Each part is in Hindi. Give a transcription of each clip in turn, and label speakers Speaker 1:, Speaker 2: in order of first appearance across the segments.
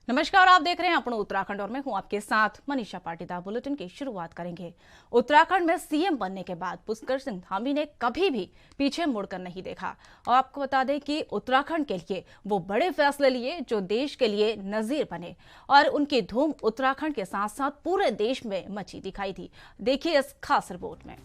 Speaker 1: नमस्कार, आप देख रहे हैं अपना उत्तराखंड और मैं हूं आपके साथ मनीषा पाटीदार। बुलेटिन की शुरुआत करेंगे। उत्तराखंड में सीएम बनने के बाद पुष्कर सिंह धामी ने कभी भी पीछे मुड़कर नहीं देखा और आपको बता दें कि उत्तराखंड के लिए वो बड़े फैसले लिए जो देश के लिए नजीर बने और उनकी धूम उत्तराखंड के साथ साथ पूरे देश में मची दिखाई थी। देखिए इस खास रिपोर्ट में।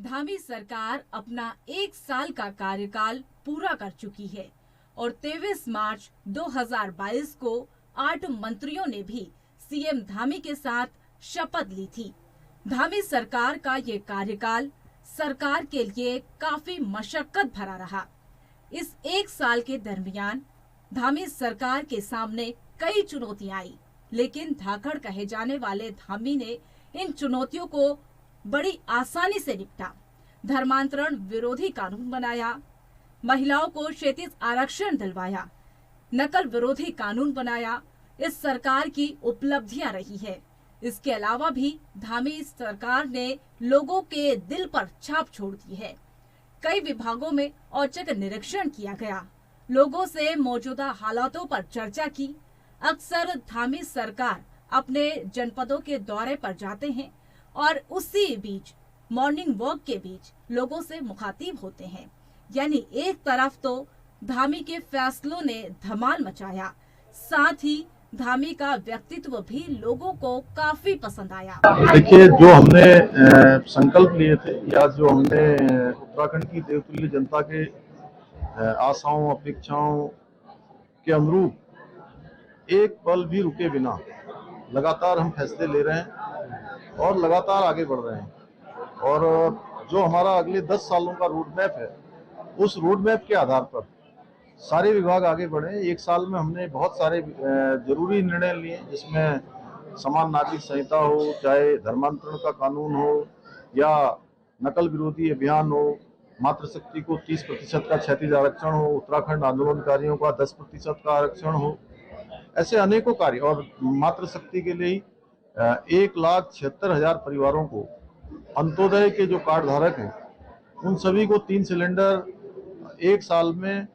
Speaker 1: धामी सरकार अपना 1 साल का कार्यकाल पूरा कर चुकी है और 23 मार्च 2022 को 8 मंत्रियों ने भी सीएम धामी के साथ शपथ ली थी। धामी सरकार का ये कार्यकाल सरकार के लिए काफी मशक्कत भरा रहा। इस 1 साल के दरमियान धामी सरकार के सामने कई चुनौतियां आई, लेकिन धाकड़ कहे जाने वाले धामी ने इन चुनौतियों को बड़ी आसानी से निपटा। धर्मांतरण विरोधी कानून बनाया, महिलाओं को क्षैतिज आरक्षण दिलवाया, नकल विरोधी कानून बनाया। इस सरकार की उपलब्धियां रही है। इसके अलावा भी धामी सरकार ने लोगों के दिल पर छाप छोड़ दी है। कई विभागों में औचक निरीक्षण किया गया, लोगों से मौजूदा हालातों पर चर्चा की। अक्सर धामी सरकार अपने जनपदों के दौरे पर जाते हैं और उसी बीच मॉर्निंग वॉक के बीच लोगों से मुखातिब होते हैं। यानी एक तरफ तो धामी के फैसलों ने धमाल मचाया, साथ ही धामी का व्यक्तित्व भी लोगों को काफी पसंद आया।
Speaker 2: देखिए, जो हमने संकल्प लिए थे या जो हमने उत्तराखंड की देवतुल्य जनता के आशाओं अपेक्षाओं के अनुरूप एक पल भी रुके बिना लगातार हम फैसले ले रहे हैं और लगातार आगे बढ़ रहे हैं। और जो हमारा अगले 10 सालों का रोड मैप है, उस रोड मैप के आधार पर सारे विभाग आगे बढ़े। 1 साल में हमने बहुत सारे जरूरी निर्णय लिए, जिसमें समान नागरिक संहिता हो, चाहे धर्मांतरण का कानून हो या नकल विरोधी अभियान हो, मातृशक्ति को 30% का क्षैतिज आरक्षण हो, उत्तराखंड आंदोलनकारियों का 10% का आरक्षण हो। ऐसे अनेकों कार्य। और मातृशक्ति के लिए 1,76,000 परिवारों को, अंत्योदय के जो कार्ड धारक हैं उन सभी को 3 सिलेंडर 1 साल में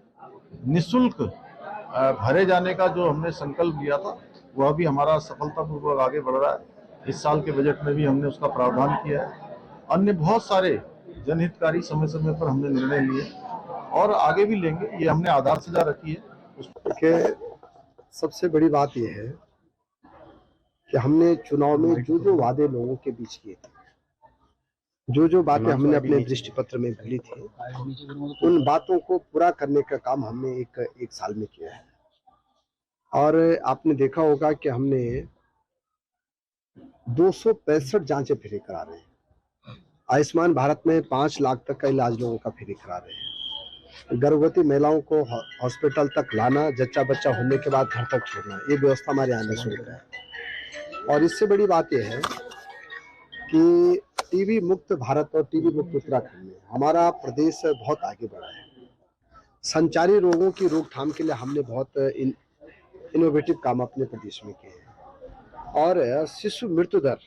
Speaker 2: निःशुल्क भरे जाने का जो हमने संकल्प लिया था, वह भी हमारा सफलतापूर्वक आगे बढ़ रहा है। इस साल के बजट में भी हमने उसका प्रावधान किया है। अन्य बहुत सारे जनहितकारी समय समय पर हमने निर्णय लिए और आगे भी लेंगे। ये हमने आधारशिला रखी है।
Speaker 3: उसके सबसे बड़ी बात यह है कि हमने चुनाव में जो वादे लोगों के बीच किए थे, जो बातें हमने अपने दृष्टि पत्र में भरी थी, उन बातों को पूरा करने का काम हमने एक साल में किया है। और आपने देखा होगा कि हमने 265 जांचें फ्री करा रहे हैं। आयुष्मान भारत में 5 लाख तक का इलाज लोगों का फ्री करा रहे हैं। गर्भवती महिलाओं को हॉस्पिटल तक लाना, जच्चा बच्चा होने के बाद घर तक छोड़ना, ये व्यवस्था हमारे यहाँ शुरू है। और इससे बड़ी बात यह है कि टीबी मुक्त भारत और टीबी मुक्त उत्तराखंड में हमारा प्रदेश बहुत आगे बढ़ा है। संचारी रोगों की रोकथाम के लिए हमने बहुत इनोवेटिव काम अपने प्रदेश में किए हैं। और शिशु मृत्यु दर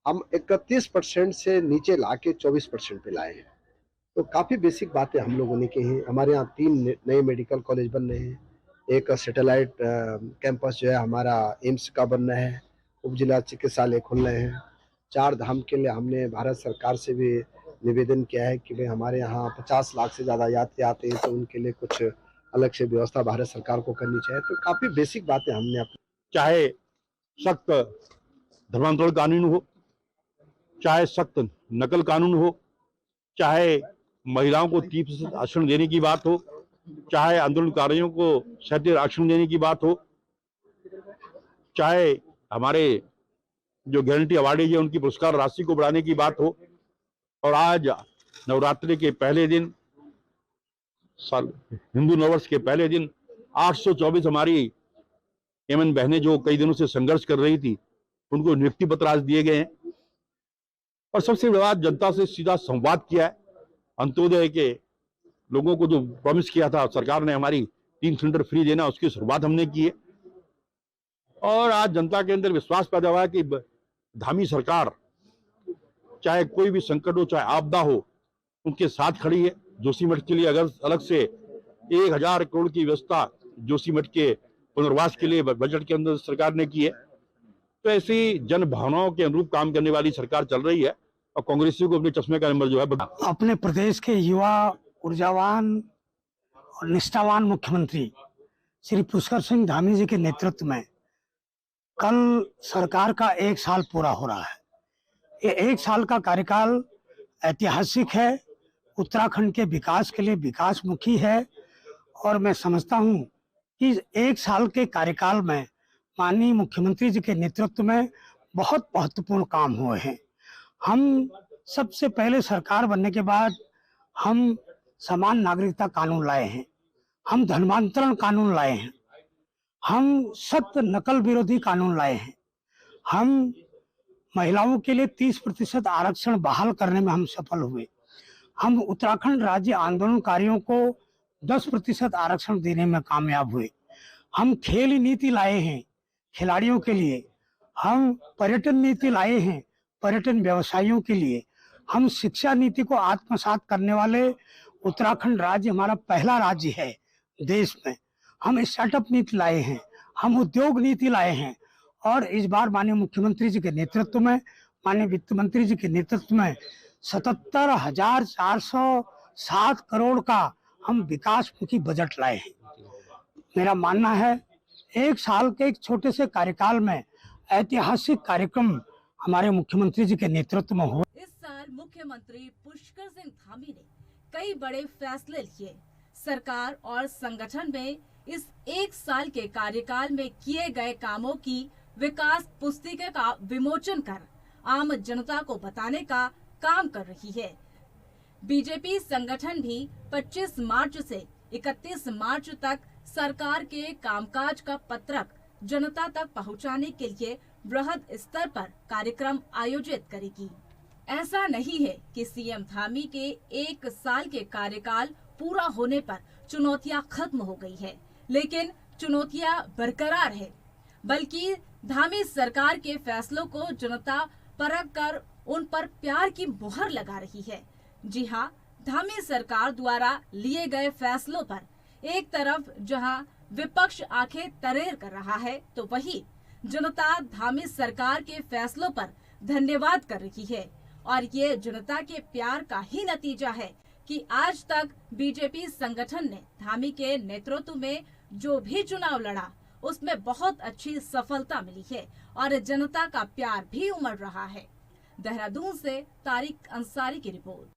Speaker 3: हम 31% से नीचे लाके 24% पे लाए हैं। तो काफ़ी बेसिक बातें हम लोगों ने की हैं। हमारे यहाँ 3 नए मेडिकल कॉलेज बन रहे हैं। एक सैटेलाइट कैंपस जो है हमारा एम्स का बन रहा है। उप जिला चिकित्सालय खुल रहे हैं। 4 धाम के लिए हमने भारत सरकार से भी निवेदन किया है कि भाई हमारे यहाँ 50 लाख से ज़्यादा यात्री आते हैं, तो उनके लिए कुछ अलग से व्यवस्था भारत सरकार को करनी चाहिए। तो काफ़ी बेसिक बातें हमने
Speaker 4: चाहे सख्त धर्मांतरण कानून हो, चाहे सख्त नकल कानून हो, चाहे महिलाओं को 30% आरक्षण देने की बात हो, चाहे आंदोलनकारियों को 37 आरक्षण देने की बात हो, चाहे हमारे जो गारंटी अवार्डीज है उनकी पुरस्कार राशि को बढ़ाने की बात हो, और आज नवरात्रि के पहले दिन, साल हिंदू नववर्ष के पहले दिन 824 हमारी एमएन बहनें जो कई दिनों से संघर्ष कर रही थी, उनको नियुक्ति पत्र आज दिए गए हैं। और सबसे बड़ा जनता से सीधा संवाद किया है। अंत्योदय के लोगों को जो प्रॉमिस किया था सरकार ने हमारी 3 सिलेंडर फ्री देना, उसकी शुरुआत हमने की है। और आज जनता के अंदर विश्वास पैदा हुआ है कि धामी सरकार चाहे कोई भी संकट हो, चाहे आपदा हो, उनके साथ खड़ी है। जोशीमठ के लिए अगर अलग से 1000 करोड़ की व्यवस्था जोशीमठ के पुनर्वास के लिए बजट के अंदर सरकार ने की है। तो ऐसी जन भावनाओं के अनुरूप काम करने वाली सरकार चल रही है और कांग्रेसियों को अपने चश्मे का नंबर जो है
Speaker 5: अपने प्रदेश के युवा, ऊर्जावान और निष्ठावान मुख्यमंत्री श्री पुष्कर सिंह धामी जी के नेतृत्व में कल सरकार का 1 साल पूरा हो रहा है। ये 1 साल का कार्यकाल ऐतिहासिक है, उत्तराखंड के विकास के लिए विकासमुखी है। और मैं समझता हूँ कि 1 साल के कार्यकाल में माननीय मुख्यमंत्री जी के नेतृत्व में बहुत महत्वपूर्ण काम हुए हैं। हम सबसे पहले सरकार बनने के बाद हम समान नागरिकता कानून लाए हैं, हम धर्मांतरण कानून लाए हैं, हम सख्त नकल विरोधी कानून लाए हैं, हम महिलाओं के लिए 30% आरक्षण बहाल करने में हम सफल हुए, हम उत्तराखंड राज्य आंदोलनकारियों को 10% आरक्षण देने में कामयाब हुए, हम खेल नीति लाए हैं खिलाड़ियों के लिए, हम पर्यटन नीति लाए हैं पर्यटन व्यवसायियों के लिए, हम शिक्षा नीति को आत्मसात करने वाले उत्तराखंड राज्य हमारा पहला राज्य है देश में, हम स्टार्टअप नीति लाए हैं, हम उद्योग नीति लाए हैं। और इस बार माननीय मुख्यमंत्री जी के नेतृत्व में, माननीय वित्त मंत्री जी के नेतृत्व में 77,407 करोड़ का हम विकासमुखी बजट लाए हैं। मेरा मानना है 1 साल के एक छोटे से कार्यकाल में ऐतिहासिक कार्यक्रम हमारे मुख्यमंत्री जी के नेतृत्व में हो।
Speaker 1: इस साल मुख्यमंत्री पुष्कर सिंह धामी ने कई बड़े फैसले लिए। सरकार और संगठन में इस 1 साल के कार्यकाल में किए गए कामों की विकास पुस्तिका का विमोचन कर आम जनता को बताने का काम कर रही है। बीजेपी संगठन भी 25 मार्च से 31 मार्च तक सरकार के कामकाज का पत्रक जनता तक पहुंचाने के लिए बृहद स्तर पर कार्यक्रम आयोजित करेगी। ऐसा नहीं है कि सीएम धामी के 1 साल के कार्यकाल पूरा होने पर चुनौतियां खत्म हो गई है, लेकिन चुनौतियां बरकरार है, बल्कि धामी सरकार के फैसलों को जनता परख कर उन पर प्यार की मुहर लगा रही है। जी हाँ, धामी सरकार द्वारा लिए गए फैसलों पर एक तरफ जहां विपक्ष आंखें तरेर कर रहा है, तो वहीं जनता धामी सरकार के फैसलों पर धन्यवाद कर रही है। और ये जनता के प्यार का ही नतीजा है कि आज तक बीजेपी संगठन ने धामी के नेतृत्व में जो भी चुनाव लड़ा उसमें बहुत अच्छी सफलता मिली है और जनता का प्यार भी उमड़ रहा है। देहरादून से तारिक अंसारी की रिपोर्ट।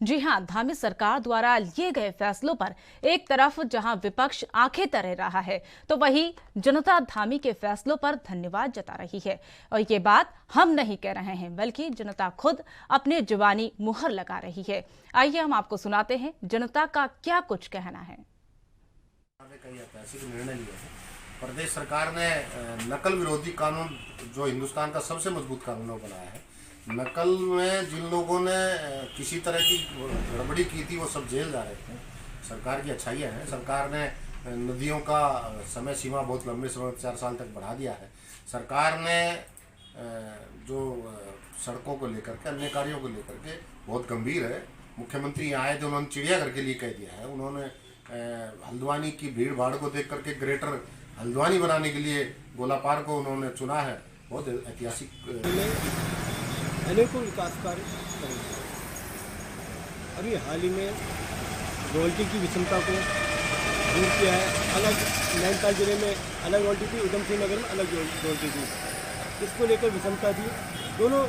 Speaker 6: जी हां, धामी सरकार द्वारा लिए गए फैसलों पर एक तरफ जहां विपक्ष आंखें तरे रहा है, तो वहीं जनता धामी के फैसलों पर धन्यवाद जता रही है। और ये बात हम नहीं कह रहे हैं, बल्कि जनता खुद अपने जुबानी मुहर लगा रही है। आइए हम आपको सुनाते हैं जनता का क्या कुछ कहना है।
Speaker 7: कई ऐतिहासिक निर्णय लिए हैं। प्रदेश सरकार ने नकल विरोधी कानून, जो हिंदुस्तान का सबसे मजबूत कानून बनाया है। नकल में जिन लोगों ने किसी तरह की गड़बड़ी की थी वो सब जेल जा रहे थे। सरकार की अच्छाइयाँ हैं। सरकार ने नदियों का समय सीमा बहुत लंबे समय 4 साल तक बढ़ा दिया है। सरकार ने जो सड़कों को लेकर के, अन्य कार्यों को लेकर के बहुत गंभीर है। मुख्यमंत्री आए थे, उन्होंने चिड़ियाघर के लिए कह दिया है। उन्होंने हल्द्वानी की भीड़ भाड़ को देख करके ग्रेटर हल्द्वानी बनाने के लिए गोलापार को उन्होंने चुना है। बहुत ऐतिहासिक
Speaker 8: अनेकों विकास कार्य करेंगे। अभी हाल ही में रॉयल्टी की विषमता को दूर किया है। अलग नैनीताल जिले में अलग रॉयल्टी थी, उधम सिंह नगर में अलग रॉयल्टी थी। इसको लेकर विषमता थी, दोनों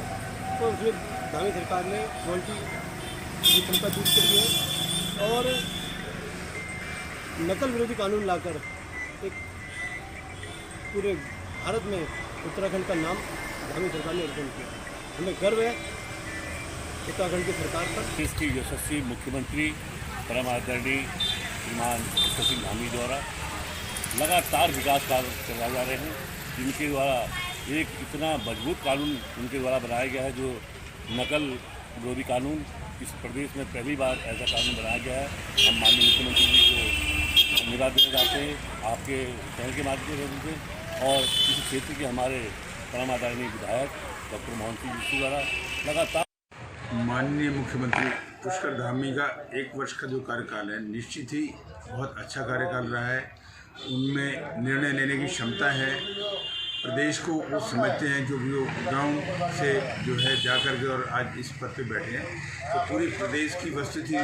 Speaker 8: को उसमें धामी सरकार ने रॉयल्टी विषमता दूर करी है और नकल विरोधी कानून लाकर एक पूरे भारत में उत्तराखंड का नाम धामी सरकार ने अर्जन किया। हमें गर्व है उत्तराखंड की सरकार पर।
Speaker 9: देश के यशस्वी मुख्यमंत्री परम आदरणीय श्रीमान पुष्कर सिंह धामी द्वारा लगातार विकास कार्य करवाए जा रहे हैं, जिनके द्वारा एक इतना मजबूत कानून उनके द्वारा बनाया गया है, जो नकल विरोधी कानून। इस प्रदेश में पहली बार ऐसा कानून बनाया गया है। हम माननीय मुख्यमंत्री जी को धन्यवाद देना चाहते हैं आपके पहल के माध्यम से, और इस क्षेत्र के हमारे परम आदरणीय विधायक डॉक्टर मोहन सिंह जी द्वारा लगातार।
Speaker 10: माननीय मुख्यमंत्री पुष्कर धामी का 1 वर्ष का जो कार्यकाल है, निश्चित ही बहुत अच्छा कार्यकाल रहा है। उनमें निर्णय लेने की क्षमता है। प्रदेश को वो समझते हैं, जो भी वो गाँव से जो है जाकर के और आज इस पद पे बैठे हैं, तो पूरी प्रदेश की वस्तुस्थिति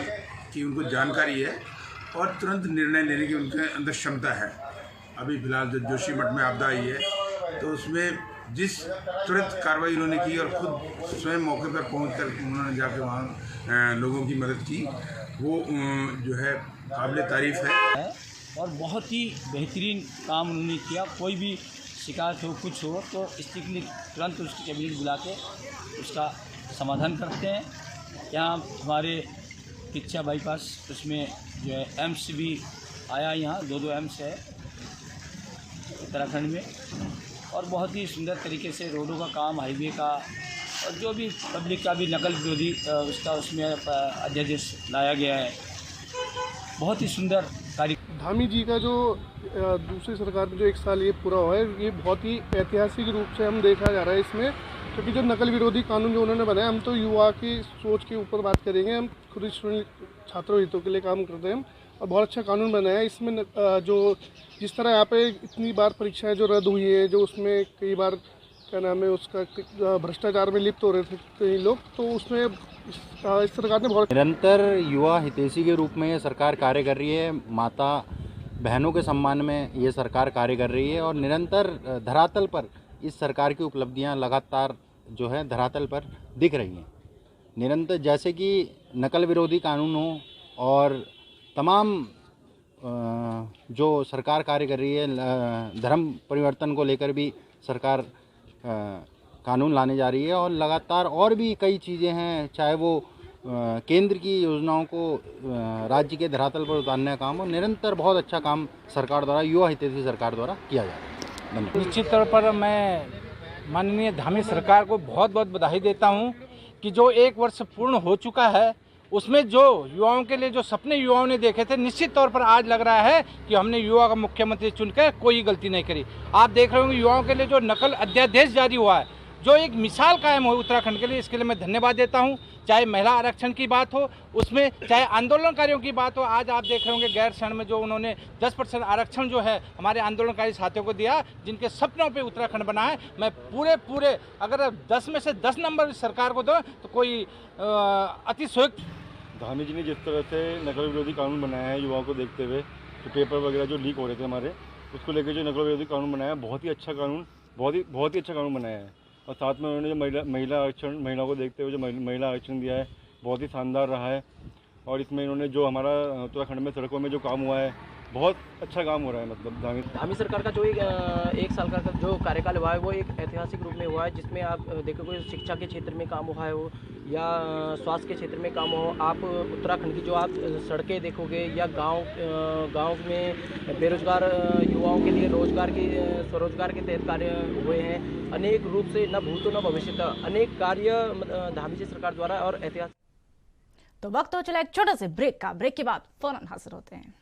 Speaker 10: की उनको जानकारी है और तुरंत निर्णय लेने की उनके अंदर क्षमता है। अभी फिलहाल जो जोशीमठ में आपदा आई है, तो उसमें जिस तुरंत कार्रवाई उन्होंने की और खुद स्वयं मौके पर पहुंचकर उन्होंने जाके वहाँ लोगों की मदद की, वो जो है काबिल तारीफ़ है।
Speaker 11: और बहुत ही बेहतरीन काम उन्होंने किया। कोई भी शिकायत हो, कुछ हो, तो इसके लिए तुरंत उसकी कैबिनेट बुला के उसका समाधान करते हैं। यहाँ हमारे पिच्छा बाईपास उसमें जो है एम्स भी आया, यहाँ 2 एम्स है उत्तराखंड में, और बहुत ही सुंदर तरीके से रोडों का काम, हाईवे का, और जो भी पब्लिक का भी नकल विरोधी उसका उसमें अध्यादेश लाया गया है। बहुत ही सुंदर कार्य।
Speaker 12: धामी जी का जो दूसरी सरकार में जो 1 साल ये पूरा हुआ है, ये बहुत ही ऐतिहासिक रूप से हम देखा जा रहा है इसमें, क्योंकि जो नकल विरोधी कानून जो उन्होंने बनाया, हम तो युवा की सोच के ऊपर बात करेंगे। हम खुद छात्रों हितों के लिए काम करते हैं और बहुत अच्छा कानून बनाया है। इसमें जो जिस तरह यहाँ पे इतनी बार परीक्षाएं जो रद्द हुई है, जो उसमें कई बार क्या नाम है उसका भ्रष्टाचार में लिप्त हो रहे थे कई लोग, तो उसमें इस सरकार ने बहुत
Speaker 13: निरंतर युवा हितैषी के रूप में ये सरकार कार्य कर रही है। माता बहनों के सम्मान में ये सरकार कार्य कर रही है और निरंतर धरातल पर इस सरकार की उपलब्धियां लगातार जो है धरातल पर दिख रही हैं। निरंतर जैसे कि नकल विरोधी कानून हो और तमाम जो सरकार कार्य कर रही है, धर्म परिवर्तन को लेकर भी सरकार कानून लाने जा रही है, और लगातार और भी कई चीज़ें हैं, चाहे वो केंद्र की योजनाओं को राज्य के धरातल पर उतारने का काम, और निरंतर बहुत अच्छा काम सरकार द्वारा, युवा हितैषी सरकार द्वारा किया जा रहा है।
Speaker 11: निश्चित तौर पर मैं माननीय धामी सरकार को बहुत बहुत बधाई देता हूं कि जो 1 वर्ष पूर्ण हो चुका है, उसमें जो युवाओं के लिए जो सपने युवाओं ने देखे थे, निश्चित तौर पर आज लग रहा है कि हमने युवा का मुख्यमंत्री चुनकर कोई गलती नहीं करी। आप देख रहे होंगे युवाओं के लिए जो नकल अध्यादेश जारी हुआ है, जो एक मिसाल कायम हो उत्तराखंड के लिए, इसके लिए मैं धन्यवाद देता हूं। चाहे महिला आरक्षण की बात हो उसमें, चाहे आंदोलनकारियों की बात हो, आज आप देख रहे होंगे गैर शरण में जो उन्होंने 10% आरक्षण जो है हमारे आंदोलनकारी साथियों को दिया, जिनके सपनों पे उत्तराखंड बना है। मैं पूरे अगर 10 में से 10 नंबर सरकार को दो तो कोई अति संयुक्त।
Speaker 14: धामी जी ने जिस तरह से नकल विरोधी कानून बनाया है युवाओं को देखते हुए, जो पेपर वगैरह जो लीक हो रहे थे हमारे, उसको लेकर जो नकल विरोधी कानून बनाया, बहुत ही अच्छा कानून, बहुत ही अच्छा कानून बनाया है। और साथ में उन्होंने जो महिला आरक्षण, महिलाओं को देखते हुए जो महिला आरक्षण दिया है, बहुत ही शानदार रहा है। और इसमें इन्होंने जो हमारा उत्तराखंड में सड़कों में जो काम हुआ है, बहुत अच्छा काम हो रहा है। मतलब
Speaker 15: धामी सरकार का जो 1 साल का जो कार्यकाल हुआ है, वो एक ऐतिहासिक रूप में हुआ है, जिसमें आप देखोगे शिक्षा के क्षेत्र में काम हुआ है हो, या स्वास्थ्य के क्षेत्र में काम हो। आप उत्तराखंड की जो आप सड़कें देखोगे, या गांव में बेरोजगार युवाओं के लिए स्वरोजगार के तहत कार्य हुए हैं। अनेक रूप से न भूतो न भविष्य, अनेक कार्य धामी जी सरकार द्वारा और ऐतिहासिक।
Speaker 6: तो वक्त हो चला एक छोटे से ब्रेक का। ब्रेक के बाद फौरन हाजिर होते हैं।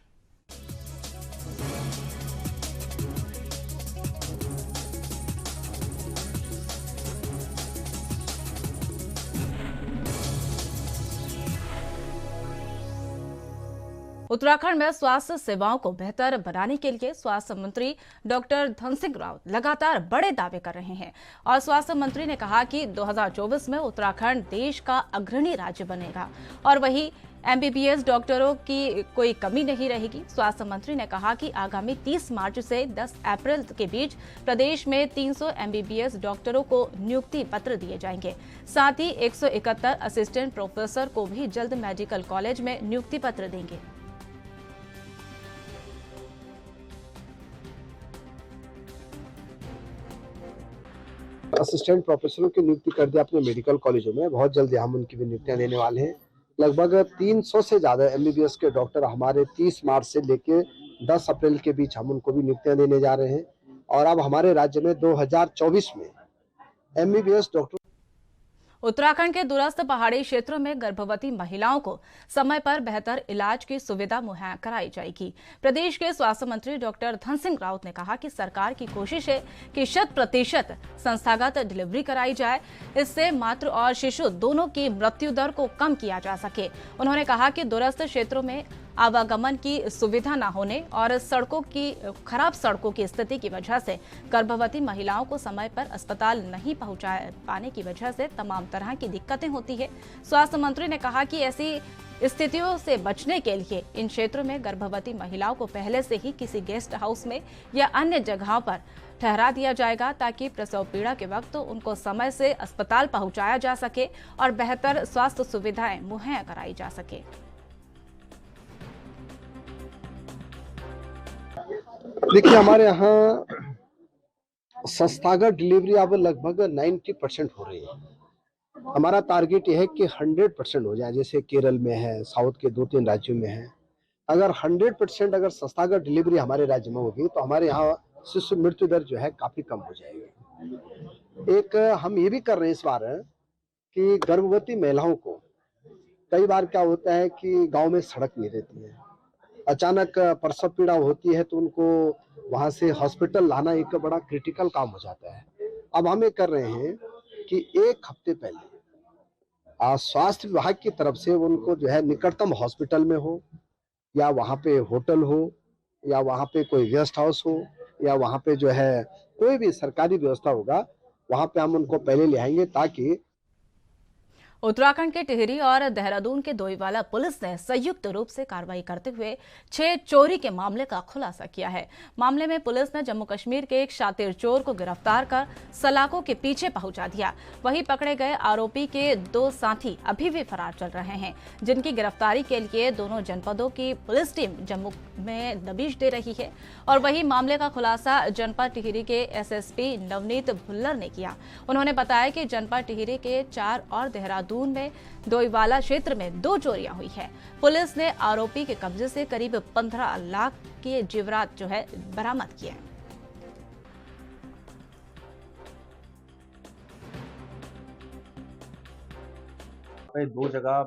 Speaker 6: उत्तराखंड में स्वास्थ्य सेवाओं को बेहतर बनाने के लिए स्वास्थ्य मंत्री डॉक्टर धन सिंह रावत लगातार बड़े दावे कर रहे हैं। और स्वास्थ्य मंत्री ने कहा कि 2024 में उत्तराखंड देश का अग्रणी राज्य बनेगा। और वहीं एमबीबीएस डॉक्टरों की कोई कमी नहीं रहेगी। स्वास्थ्य मंत्री ने कहा कि आगामी 30 मार्च से 10 अप्रैल के बीच प्रदेश में 300 एमबीबीएस डॉक्टरों को नियुक्ति पत्र दिए जाएंगे। साथ ही 171 असिस्टेंट प्रोफेसर को भी जल्द मेडिकल कॉलेज में नियुक्ति पत्र देंगे।
Speaker 3: असिस्टेंट प्रोफेसरों की नियुक्ति कर दी अपने मेडिकल कॉलेजों में। बहुत जल्दी हम उनकी भी नियुक्तियां देने वाले हैं। लगभग 300 से ज्यादा एमबीबीएस के डॉक्टर हमारे 30 मार्च से लेके 10 अप्रैल के बीच हम उनको भी नियुक्तियां देने जा रहे हैं। और अब हमारे राज्य में 2024 में एमबीबीएस डॉक्टर।
Speaker 6: उत्तराखंड के दूरस्थ पहाड़ी क्षेत्रों में गर्भवती महिलाओं को समय पर बेहतर इलाज की सुविधा मुहैया कराई जाएगी। प्रदेश के स्वास्थ्य मंत्री डॉक्टर धन सिंह रावत ने कहा कि सरकार की कोशिश है कि 100% संस्थागत डिलीवरी कराई जाए। इससे मातृ और शिशु दोनों की मृत्यु दर को कम किया जा सके। उन्होंने कहा कि दूरस्थ क्षेत्रों में आवागमन की सुविधा न होने और खराब सड़कों की स्थिति की वजह से गर्भवती महिलाओं को समय पर अस्पताल नहीं पहुंचा पाने की वजह से तमाम तरह की दिक्कतें होती है। स्वास्थ्य मंत्री ने कहा कि ऐसी स्थितियों से बचने के लिए इन क्षेत्रों में गर्भवती महिलाओं को पहले से ही किसी गेस्ट हाउस में या अन्य जगहों पर ठहरा दिया जाएगा, ताकि प्रसव पीड़ा के वक्त उनको समय से अस्पताल पहुंचाया जा सके और बेहतर स्वास्थ्य सुविधाएं मुहैया कराई जा सके।
Speaker 3: देखिए, हमारे यहाँ संस्थागत डिलीवरी अब लगभग 90% हो रही है। हमारा टारगेट यह है कि 100% हो जाए, जैसे केरल में है, साउथ के 2-3 राज्यों में है। अगर 100% अगर संस्थागत डिलीवरी हमारे राज्य में होगी तो हमारे यहाँ शिशु मृत्यु दर जो है काफी कम हो जाएगी। एक हम ये भी कर रहे हैं इस बार कि गर्भवती महिलाओं को कई बार क्या होता है कि गांव में सड़क नहीं रहती है, अचानक प्रसव पीड़ा होती है तो उनको वहां से हॉस्पिटल लाना एक बड़ा क्रिटिकल काम हो जाता है। अब हम ये कर रहे हैं कि 1 हफ्ते पहले स्वास्थ्य विभाग की तरफ से उनको जो है निकटतम हॉस्पिटल में हो या वहां पे होटल हो या वहां पे कोई गेस्ट हाउस हो या वहां पे जो है कोई भी सरकारी व्यवस्था होगा, वहां पे हम उनको पहले ले आएंगे ताकि।
Speaker 6: उत्तराखंड के टिहरी और देहरादून के डोईवाला पुलिस ने संयुक्त रूप से कार्रवाई करते हुए 6 चोरी के मामले का खुलासा किया है। मामले में पुलिस ने जम्मू कश्मीर के एक शातिर चोर को गिरफ्तार कर सलाखों के पीछे पहुंचा दिया। वहीं पकड़े गए आरोपी के 2 साथी अभी भी फरार चल रहे हैं, जिनकी गिरफ्तारी के लिए दोनों जनपदों की पुलिस टीम जम्मू में दबिश दे रही है। और वही मामले का खुलासा जनपद टिहरी के एसएसपी नवनीत भुल्लर ने किया। उन्होंने बताया कि जनपद टिहरी के 4 और देहरादून में डोईवाला क्षेत्र में 2 चोरियां हुई है। पुलिस ने आरोपी के कब्जे से करीब 15 लाख के जेवरात जो है बरामद किए।
Speaker 16: 2 जगह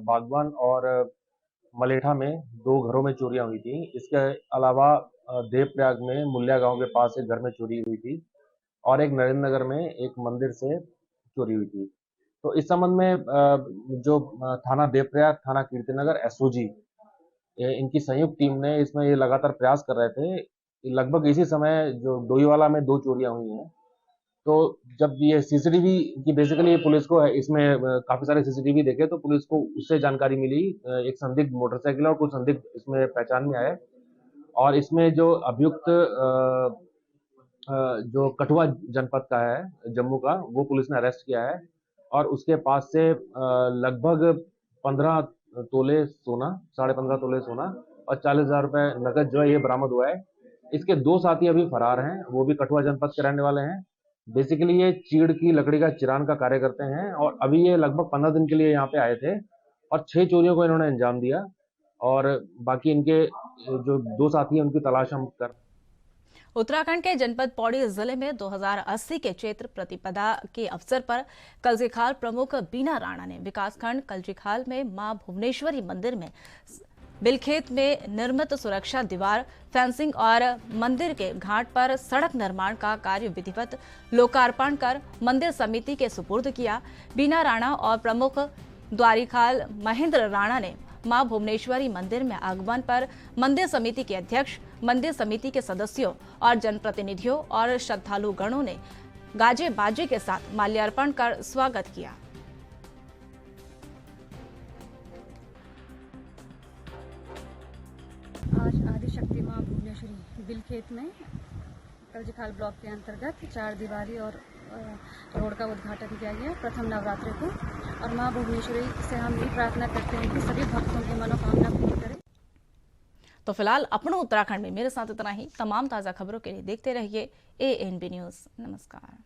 Speaker 16: बागवान और मलेठा में 2 घरों में चोरियां हुई थी। इसके अलावा देवप्रयाग में मुल्या गांव के पास एक घर में चोरी हुई थी और एक नरेंद्र नगर में एक मंदिर से चोरी हुई थी। तो इस संबंध में जो थाना देवप्रयाग, थाना कीर्तिनगर, एसओजी इनकी संयुक्त टीम ने इसमें ये लगातार प्रयास कर रहे थे। लगभग इसी समय जो डोईवाला में 2 चोरियां हुई हैं, तो जब ये सीसीटीवी की बेसिकली पुलिस को इसमें काफी सारे सीसीटीवी देखे तो पुलिस को उससे जानकारी मिली। एक संदिग्ध मोटरसाइकिल और कुछ संदिग्ध इसमें पहचान में आए और इसमें जो अभियुक्त जो कठुआ जनपद का है जम्मू का, वो पुलिस ने अरेस्ट किया है और उसके पास से लगभग 15 तोले सोना, 15.5 तोले सोना और 40,000 रुपए नकद जो है ये बरामद हुआ है। इसके 2 साथी अभी फरार हैं, वो भी कठुआ जनपद के रहने वाले हैं। बेसिकली ये चीड़ की लकड़ी का चिरान का कार्य करते हैं और अभी ये लगभग 15 दिन के लिए यहाँ पे आए थे और 6 चोरियों को इन्होंने अंजाम दिया और बाकी इनके जो 2 साथी हैं उनकी तलाश हम कर।
Speaker 6: उत्तराखंड के जनपद पौड़ी जिले में 2080 के क्षेत्र प्रतिपदा के अवसर पर कलजीखाल प्रमुख बीना राणा ने विकासखंड कलजीखाल में मां भुवनेश्वरी मंदिर में बिलखेत में निर्मित सुरक्षा दीवार, फेंसिंग और मंदिर के घाट पर सड़क निर्माण का कार्य विधिवत लोकार्पण कर मंदिर समिति के सुपुर्द किया। बीना राणा और प्रमुख द्वारिखाल महेंद्र राणा ने मां भुवनेश्वरी मंदिर में आगमन पर मंदिर समिति के अध्यक्ष, मंदिर समिति के सदस्यों और जनप्रतिनिधियों और श्रद्धालु गणों ने गाजे बाजे के साथ माल्यार्पण कर स्वागत किया।
Speaker 17: आदिशक्ति माँ भुवनेश्वरी बिलखेत में कलजीखाल ब्लॉक के अंतर्गत 4 दीवारी और रोड का उद्घाटन किया गया प्रथम नवरात्रि को। और माँ भुवनेश्वरी से हम ये प्रार्थना करते हैं कि सभी भक्तों की मनोकामना पूर्ण करें।
Speaker 6: तो फिलहाल अपनों उत्तराखंड में मेरे साथ इतना ही। तमाम ताज़ा खबरों के लिए देखते रहिए ANB न्यूज़। नमस्कार।